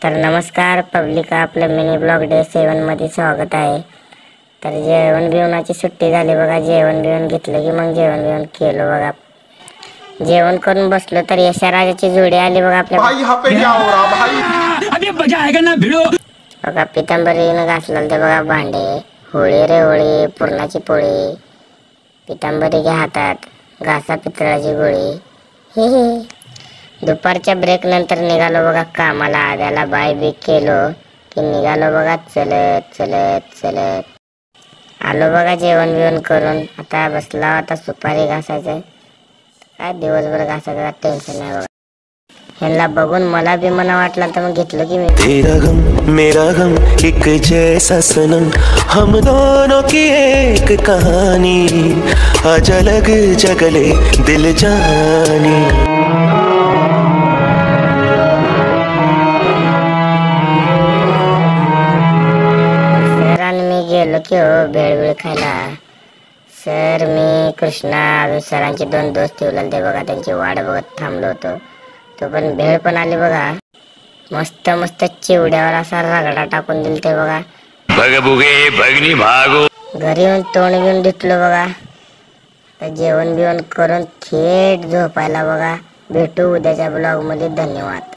तर नमस्कार पब्लिक, आपलं मिनी ब्लॉग डे 7 मध्ये स्वागत आहे। तर जेवण बिवणाची सुट्टी झाली बघा, जेवण बिवण घेतलं की मग जेवण बिवण केलं बघा। जेवण करून बसलो तर यशराजाची जोडी आली बघा आपल्या भाई यहाँ पे क्या हो रहा भाई? अभी मजा आएगा ना भिड़ो। बघा पितांबरीनं घासलं ते बघा भांडे, होळी रे होळी, पुरणाची पोळी, पितांबरी घ्या हातात, घासा पितळाची गोळी। हे दुपारच्या ब्रेक नंतर निघालो बघा कामाला। आद्याला बाय बी केलो की निघालो बघा चलत चलत चलत आलो बघा जेवण बिवण करून। आता बसला आता सुपारी घासायचं, काय दिवसभर घासायचं टेन्शन नाही बघा। ह्यांना बघून मला बी मना वाटला तर मग घेतलं की मी। तेरा गम मेरा गम एक जैसा सनम, हम दोनों की एक कहानी, आज अलग जगले दिल जानी। गेलो की हो भेळ खायला। सर मी कृष्णा अजून सरांचे 2 दोस्त येऊन ते बघा, त्यांची वाट बघत थांबलो होतो। तो पण भेळ पण आली बघा, मस्त मस्त चिवड्यावर असा रगडा टाकून दिल ते बघा। भगनी भागो। घरी येऊन तोंड घेऊन धुतलो बघा। तर जेवण बिवण करून थेट झोपायला बघा। भेटू उद्याच्या ब्लॉग मध्ये, धन्यवाद।